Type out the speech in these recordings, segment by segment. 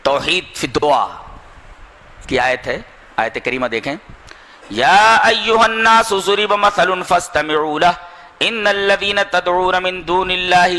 توحید فی دعا کی آیت ہے، آیت کریمہ دیکھیں، یا ایھا الناس ضرب مثل فاستمعوا له ان الذین تدعون من دون اللہ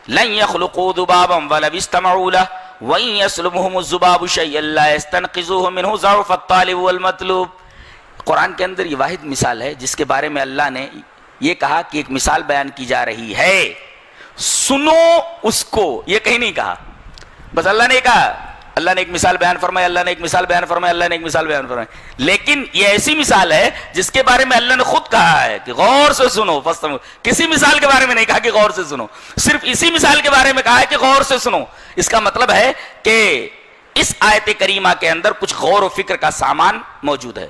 لن يخلقوا ذبابا ولو استمعوا له وَإِن يَسْلُبْهُمُ الذُّبَابُ شَيْئًا لَا يَسْتَنْقِذُوهُ مِنْهُ ضَعْفَ الطَّالِبِ وَالْمَطْلُوبِ۔ قرآن کے اندر یہ واحد مثال ہے جس کے بارے میں اللہ نے یہ کہا کہ ایک مثال بیان کی جا رہی ہے، سنو اس کو، یہ کہیں نہیں کہا، بس اللہ نے کہا، اللہ نے ایک مثال بیان فرمائی، اللہ نے ایک مثال بیان فرمائی، اللہ نے ایک مثال بیان فرمائی، لیکن یہ ایسی مثال ہے جس کے بارے میں اللہ نے خود کہا ہے کہ غور سے سنو، کسی مثال کے بارے میں نہیں کہا کہ غور سے سنو، صرف اسی مثال کے بارے میں کہا ہے کہ غور سے سنو۔ اس کا مطلب ہے کہ اس آیت کریمہ کے اندر کچھ غور و فکر کا سامان موجود ہے۔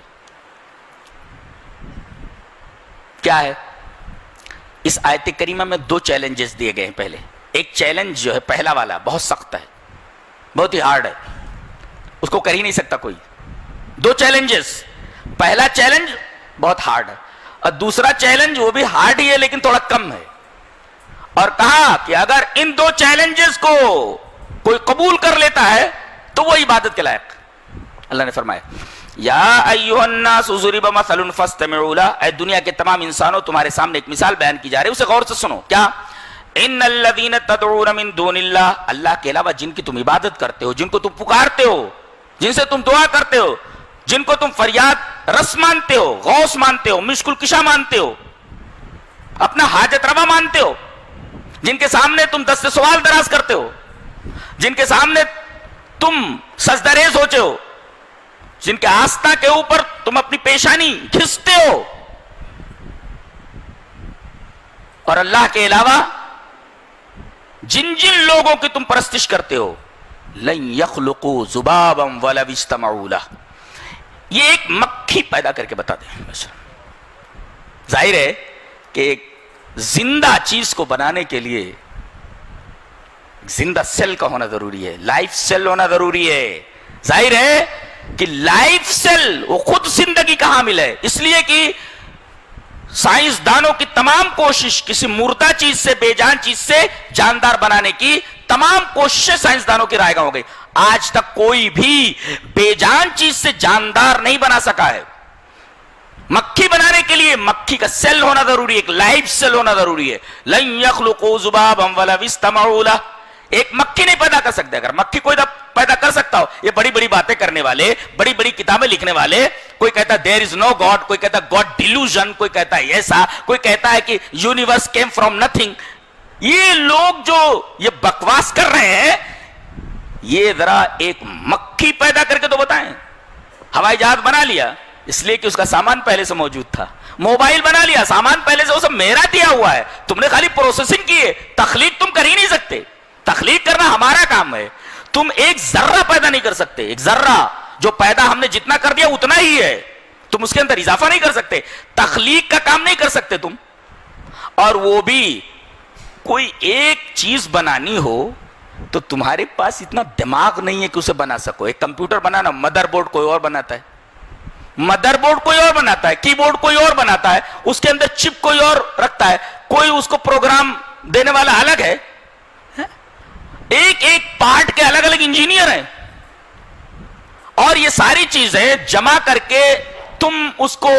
کیا ہے؟ اس آیت کریمہ میں دو چیلنجز دیے گئے ہیں۔ پہلے ایک چیلنج جو ہے پہلا والا بہت سخت ہے، بہت ہی ہارڈ ہے، اس کو کر ہی نہیں سکتا کوئی۔ دو چیلنجز، پہلا چیلنج بہت ہارڈ ہے اور دوسرا چیلنج وہ بھی ہارڈ ہی ہے لیکن تھوڑا کم ہے، اور کہا کہ اگر ان دو چیلنجز کو کوئی قبول کر لیتا ہے تو وہ عبادت کے لائق۔ اللہ نے فرمایا یا ایھا الناس ضرب مثل فاستمعوا له، اے دنیا کے تمام انسانوں تمہارے سامنے ایک مثال بیان کی جا رہی ہے، اسے غور سے سنو۔ کیا؟ ان الذین تدعون من دون اللہ، اللہ کے علاوہ جن کی تم عبادت کرتے ہو، جن کو تم پکارتے ہو، جن سے تم دعا کرتے ہو، جن کو تم فریاد رس مانتے ہو، غوث مانتے ہو، مشکل کشا مانتے ہو، اپنا حاجت روا مانتے ہو، جن کے سامنے تم دست سوال دراز کرتے ہو، جن کے سامنے تم سجدہ ریز ہوتے ہو، جن کے آستہ کے اوپر تم اپنی پیشانی گھستے ہو، اور اللہ کے علاوہ جن جن لوگوں کی تم پرستش کرتے ہو، لن یخلقوا ذبابا ولو اجتمعوا لہ، یہ ایک مکھی پیدا کر کے بتا دیں۔ ظاہر ہے کہ ایک زندہ چیز کو بنانے کے لیے زندہ سیل کا ہونا ضروری ہے، لائف سیل ہونا ضروری ہے۔ ظاہر ہے کہ لائف سیل وہ خود زندگی کا حامل ہے، اس لیے کہ سائنسدانوں کی تمام کوشش کسی مردہ چیز سے، بے جان چیز سے جاندار بنانے کی تمام کوششیں سائنسدانوں کی رائے گاں ہو گئی، آج تک کوئی بھی بے جان چیز سے جاندار نہیں بنا سکا ہے۔ مکھی بنانے کے لیے مکھی کا سیل ہونا ضروری ہے، ایک لائف سیل ہونا ضروری ہے۔ لن یخلقوا ذبابا ولو اجتمعوا لہ، ایک مکھی نہیں پیدا کر سکتے۔ اگر مکھی کوئی پیدا کر سکتا ہو، یہ بڑی بڑی باتیں کرنے والے، بڑی بڑی کتابیں لکھنے والے، کوئی کہتا ہے دیر از نو گاڈ، کوئی کہتا ہے گاڈ ڈیلوژن، کوئی کہتا ہے ایسا، کوئی کہتا ہے کہ یونیورس کیم فرام نتھنگ، یہ لوگ جو یہ بکواس کر رہے ہیں، یہ ذرا ایک مکھی پیدا کر کے تو بتائیں۔ ہوائی جہاز بنا لیا اس لیے کہ اس کا سامان پہلے سے موجود تھا، موبائل بنا لیا سامان پہلے سے، وہ سب میرا دیا ہوا ہے، تم نے خالی پروسیسنگ کی ہے، تخلیق تم کر ہی نہیں سکتے۔ تخلیق کرنا ہمارا کام ہے، تم ایک ذرہ پیدا نہیں کر سکتے، ایک ذرہ جو پیدا ہم نے جتنا کر دیا اتنا ہی ہے، تم اس کے اندر اضافہ نہیں کر سکتے، تخلیق کا کام نہیں کر سکتے تم۔ اور وہ بھی کوئی ایک چیز بنانی ہو تو تمہارے پاس اتنا دماغ نہیں ہے کہ اسے بنا سکو۔ ایک کمپیوٹر بنانا، مدر بورڈ کوئی اور بناتا ہے، مدر بورڈ کوئی اور بناتا ہے، کی بورڈ کوئی اور بناتا ہے، اس کے اندر چپ کوئی اور رکھتا ہے، کوئی اس کو پروگرام دینے والا الگ ہے، ایک ایک پارٹ کے الگ الگ انجینئر ہیں، اور یہ ساری چیزیں جمع کر کے تم اس کو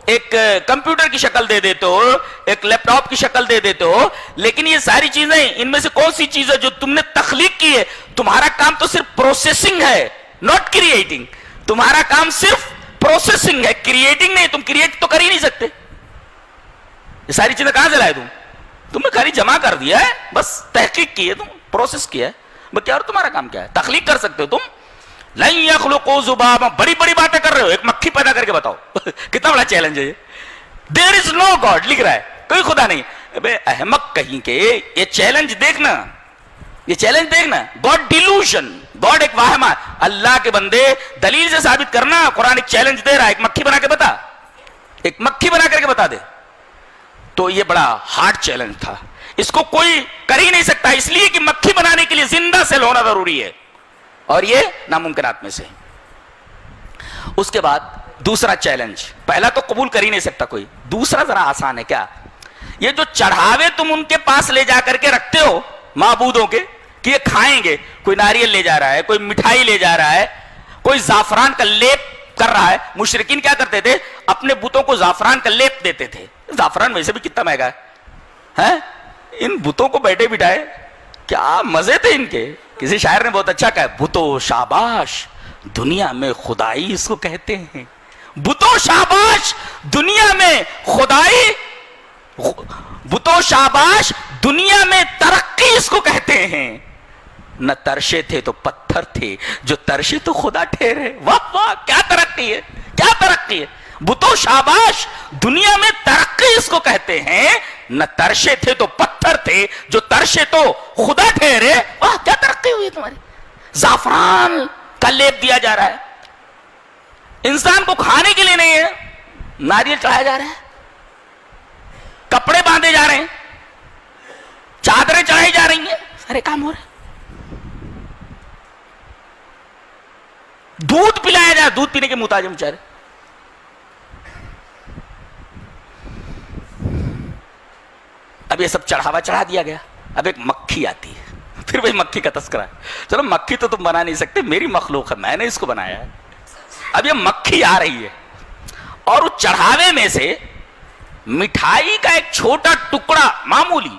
ایک کمپیوٹر کی شکل دے دیتے ہو، ایک لیپ ٹاپ کی شکل دے دیتے ہو، لیکن یہ ساری چیزیں ان میں سے کون سی چیز ہے جو تم نے تخلیق کی ہے؟ تمہارا کام تو صرف پروسیسنگ ہے، ناٹ کریٹنگ، تمہارا کام صرف پروسیسنگ ہے، کریٹنگ نہیں، تم کریٹ تو کر ہی نہیں سکتے۔ یہ ساری چیزیں کہاں سے لائے تم نے خالی جمع کر دیا ہے، بس تحقیق کی ہے، تم پروسیس کیا ہے، کیا اور تمہارا کام کیا ہے؟ تخلیق کر سکتے ہو تم۔ لن یخلقوا ذبابا، بڑی بڑی باتیں کر رہے ہو، ایک مکھی پیدا کر کے بتاؤ، کتنا بڑا چیلنج ہے یہ۔ دیر از نو گاڈ لکھ رہا ہے، کوئی خدا نہیں، بے احمق کہیں کے، یہ چیلنج دیکھنا، یہ چیلنج دیکھنا، گاڈ ڈیلوژن، گاڈ ایک واہمہ، اللہ کے بندے دلیل سے ثابت کرنا، قرآن ایک چیلنج دے رہا ہے، ایک مکھی بنا کے بتا، ایک مکھی بنا کر کے بتا دے۔ تو یہ بڑا ہارڈ چیلنج تھا، اس کو کوئی کر ہی نہیں سکتا، اس لیے کہ مکھی بنانے کے لیے زندہ سیل ہونا ضروری ہے، اور یہ ناممکنات میں سے۔ اس کے بعد دوسرا چیلنج، پہلا تو قبول کر ہی نہیں سکتا کوئی، دوسرا ذرا آسان ہے۔ کیا؟ یہ جو چڑھاوے تم ان کے پاس لے جا کر کے رکھتے ہو معبودوں کے کہ یہ کھائیں گے. کوئی ناریل لے جا رہا ہے, کوئی مٹھائی لے جا رہا ہے, کوئی زعفران کا لیپ کر رہا ہے. مشرکین کیا کرتے تھے؟ اپنے بتوں کو زعفران کا لیپ دیتے تھے. زعفران ویسے بھی کتنا مہنگا ہے. ان بتوں کو بیٹھے بٹھائے کیا مزے تھے ان کے. کسی شاعر نے بہت اچھا کہا, بتو شاباش دنیا میں خدائی اس کو کہتے ہیں. بتو شاباش دنیا میں خدائی, بتو شاباش دنیا میں ترقی اس کو کہتے ہیں. نہ ترشے تھے تو پتھر تھے, جو ترشے تو خدا ٹھہرے. واہ واہ, کیا ترقی ہے, کیا ترقی ہے. بتو شاباش دنیا میں ترقی اس کو کہتے ہیں. نہ ترشے تھے تو پتھر تھے, جو ترشے تو خدا ٹھہرے. واہ کیا ترقی ہوئی تمہاری. زعفران کا لیپ دیا جا رہا ہے, انسان کو کھانے کے لیے نہیں ہے. ناریل چڑھایا جا رہا ہے, کپڑے باندھے جا رہے ہیں, چادریں چڑھائی جا رہی ہیں, سارے کام ہو رہے ہیں. دودھ پلایا جا رہا, دودھ پینے کے محتاج ہیں بیچارے. اب یہ سب چڑھاوا چڑھا دیا گیا. اب ایک مکھی آتی ہے, پھر وہی مکھی کا تذکرہ ہے. چلو مکھی تو تم بنا نہیں سکتے, میری مخلوق ہے, میں نے اس کو بنایا ہے. اب یہ مکھی آ رہی ہے اور اس چڑھاوے میں سے مٹھائی کا ایک چھوٹا ٹکڑا معمولی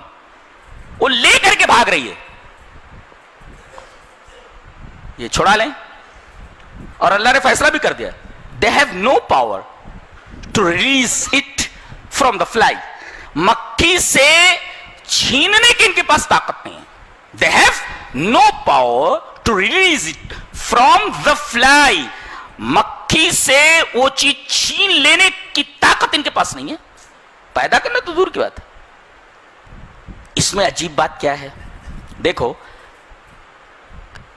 وہ لے کر کے بھاگ رہی ہے. یہ چھڑا لیں, اور اللہ نے فیصلہ بھی کر دیا, they have no power to release it from the fly. مکھی سے چھیننے کی ان کے پاس طاقت نہیں ہے. they have no power to release it from the fly. مکھی سے وہ چیز چھین لینے کی طاقت ان کے پاس نہیں ہے. پیدا کرنا تو دور کی بات ہے. اس میں عجیب بات کیا ہے, دیکھو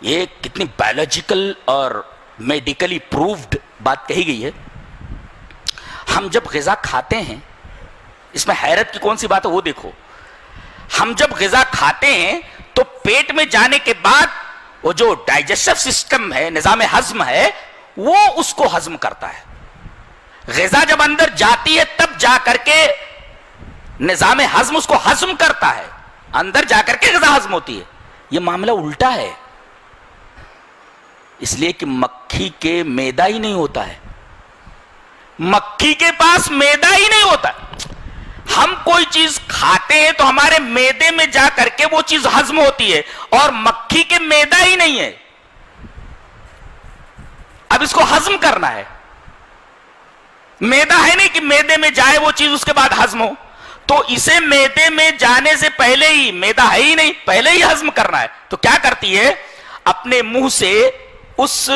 یہ کتنی بایولوجیکل اور میڈیکلی پروفڈ بات کہی گئی ہے. ہم جب غذا کھاتے ہیں, اس میں حیرت کی کون سی بات ہے وہ دیکھو. ہم جب غذا کھاتے ہیں تو پیٹ میں جانے کے بعد وہ جو ڈائجسٹو سسٹم ہے, نظام ہضم ہے, وہ اس کو ہضم کرتا ہے. غذا جب اندر جاتی ہے تب جا کر کے نظام ہضم اس کو ہضم کرتا ہے, اندر جا کر کے غذا ہضم ہوتی ہے. یہ معاملہ الٹا ہے, اس لیے کہ مکھی کے میدا ہی نہیں ہوتا ہے. مکھی کے پاس میدا ہی نہیں ہوتا. ہم کوئی چیز کھاتے ہیں تو ہمارے میدے میں جا کر کے وہ چیز ہضم ہوتی ہے, اور مکھی کے میدا ہی نہیں ہے. اب اس کو ہضم کرنا ہے, میدا ہے نہیں کہ میدے میں جائے وہ چیز اس کے بعد ہضم ہو. تو اسے میدے میں جانے سے پہلے ہی, میدا ہے ہی نہیں, پہلے ہی ہضم کرنا ہے. تو کیا کرتی ہے, اپنے منہ سے اس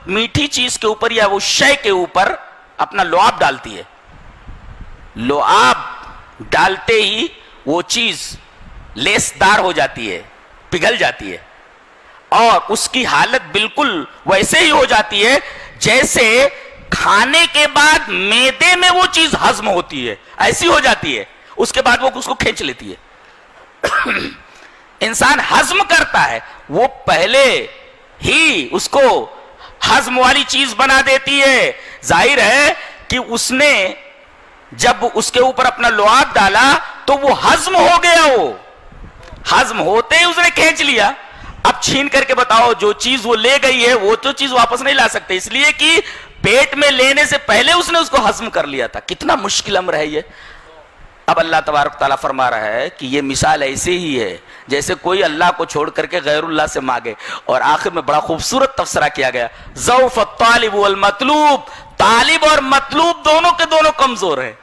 میٹھی چیز کے اوپر یا وہ شے کے اوپر اپنا لعاب ڈالتی ہے. لعاب ڈالتے ہی وہ چیز لیسدار ہو جاتی ہے, پگھل جاتی ہے, اور اس کی حالت بالکل ویسے ہی ہو جاتی ہے جیسے کھانے کے بعد میدے میں وہ چیز ہضم ہوتی ہے, ایسی ہو جاتی ہے. اس کے بعد وہ اس کو کھینچ لیتی ہے. انسان ہضم کرتا ہے, وہ پہلے ہی اس کو ہضم والی چیز بنا دیتی ہے. ظاہر ہے کہ اس نے جب اس کے اوپر اپنا لعاب ڈالا تو وہ ہضم ہو گیا, وہ ہضم ہوتے ہی اس نے کھینچ لیا. اب چھین کر کے بتاؤ, جو چیز وہ لے گئی ہے وہ تو چیز واپس نہیں لا سکتے, اس لیے کہ پیٹ میں لینے سے پہلے اس نے اس کو ہضم کر لیا تھا. کتنا مشکل امر ہے یہ. اب اللہ تبارک تعالیٰ فرما رہا ہے کہ یہ مثال ایسی ہی ہے جیسے کوئی اللہ کو چھوڑ کر کے غیر اللہ سے مانگے. اور آخر میں بڑا خوبصورت تبصرہ کیا گیا, ضعف الطالب والمطلوب. طالب اور مطلوب دونوں کے دونوں کمزور ہیں.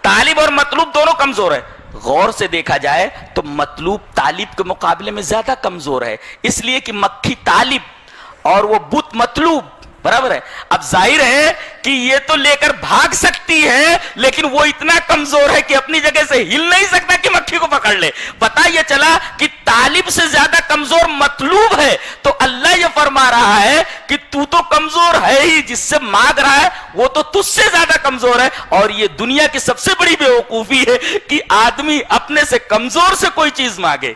طالب اور مطلوب دونوں کمزور ہیں. غور سے دیکھا جائے تو مطلوب طالب کے مقابلے میں زیادہ کمزور ہے, اس لیے کہ مکھی طالب اور وہ بت مطلوب برابر ہے. اب ظاہر ہے کہ یہ تو لے کر بھاگ سکتی ہے, لیکن وہ اتنا کمزور ہے کہ اپنی جگہ سے ہل نہیں سکتا کہ مکھی کو پکڑ لے. پتہ یہ چلا کہ طالب سے زیادہ کمزور مطلوب ہے. تو اللہ یہ فرما رہا ہے کہ تو کمزور ہے ہی, جس سے مانگ رہا ہے وہ تو تجھ سے زیادہ کمزور ہے. اور یہ دنیا کی سب سے بڑی بیوقوفی ہے کہ آدمی اپنے سے کمزور سے کوئی چیز مانگے.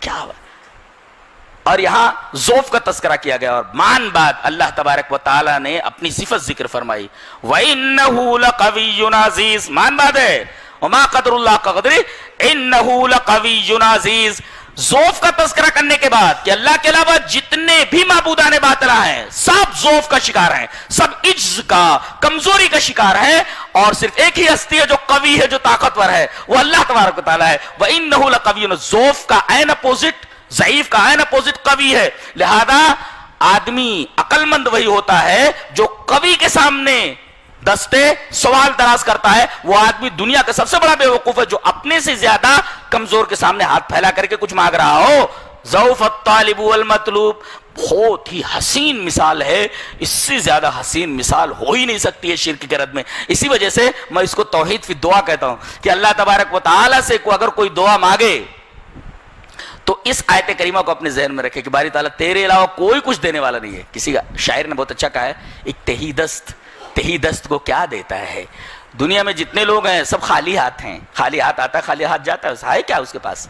کیا اور یہاں ضعف کا تذکرہ کیا گیا, اور مان بات اللہ تبارک و تعالیٰ نے اپنی صفت ذکر فرمائی, وَإِنَّهُ لَقَوِيٌّ عَزِيزٌ. مان بات ہے, وَمَا قَدْرُ اللَّهَ قَدْرِهِ إِنَّهُ لَقَوِيٌّ عَزِيزٌ. ذوف کا تذکرہ کرنے کے بعد کہ اللہ کے علاوہ جتنے بھی معبودان باطلہ ہیں سب ذوف کا شکار ہیں، سب عجز کا، کمزوری کا شکار ہیں، اور صرف ایک ہی ہستی ہے جو قوی ہے، جو طاقتور ہے، وہ اللہ تبارک و تعالیٰ ہے۔ وَإِنَّهُ لَقَوِيٌّ، ذوف کا عین اپوزٹ، ضعیف کا عین اپوزٹ قوی ہے۔ لہذا آدمی عقل مند وہی ہوتا ہے جو قوی کے سامنے دستے سوال دراز کرتا ہے، وہ آدمی دنیا کا سب سے بڑا بے وقوف ہے جو اپنے سے زیادہ کمزور کے سامنے ہاتھ پھیلا کر کے کچھ مانگ رہا ہو۔ ضعف الطالب والمطلوب بہت ہی حسین مثال ہے، اس سے زیادہ حسین مثال ہو ہی نہیں سکتی ہے شرک کے رد میں۔ اسی وجہ سے میں اس کو توحید فی دعا کہتا ہوں کہ اللہ تبارک و تعالی سے اگر کوئی دعا مانگے تو اس آیت کریمہ کو اپنے ذہن میں رکھے کہ باری تعالیٰ تیرے علاوہ کوئی کچھ دینے والا نہیں ہے۔ کسی کا شاعر نے بہت اچھا کہا ہے، ایک تہی دست کو کیا دیتا ہے؟ دنیا میں جتنے لوگ ہیں سب خالی ہاتھ ہیں، خالی ہاتھ آتا ہے، خالی ہاتھ جاتا ہے کیا اس کے پاس؟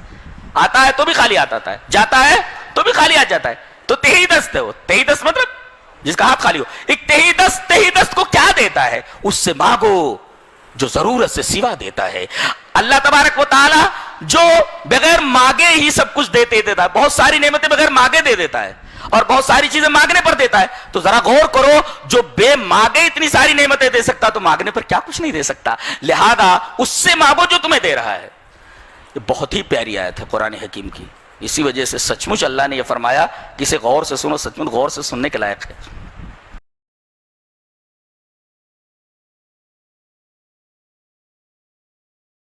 آتا ہے تو بھی خالی ہاتھ آتا ہے، جاتا ہے تو بھی خالی ہاتھ جاتا ہے، تو تہی دست ہے وہ۔ تہی دست مطلب جس کا ہاتھ خالی ہو۔ ایک تہی دست کو کیا دیتا ہے؟ اس سے مانگو جو ضرورت سے سوا دیتا ہے۔ اللہ تبارک و تعالی جو بغیر مانگے ہی سب کچھ دیتا ہے، بہت ساری نعمتیں بغیر مانگے دے دیتا ہے، اور بہت ساری چیزیں مانگنے پر دیتا ہے۔ تو ذرا غور کرو، جو بے مانگے اتنی ساری نعمتیں دے سکتا تو مانگنے پر کیا کچھ نہیں دے سکتا؟ لہذا اس سے مانگو جو تمہیں دے رہا ہے۔ یہ بہت ہی پیاری آیت ہے قرآن حکیم کی، اسی وجہ سے سچ مچ اللہ نے یہ فرمایا کہ اسے غور سے سنو، سچ مچ غور سے سننے کے لائق ہے۔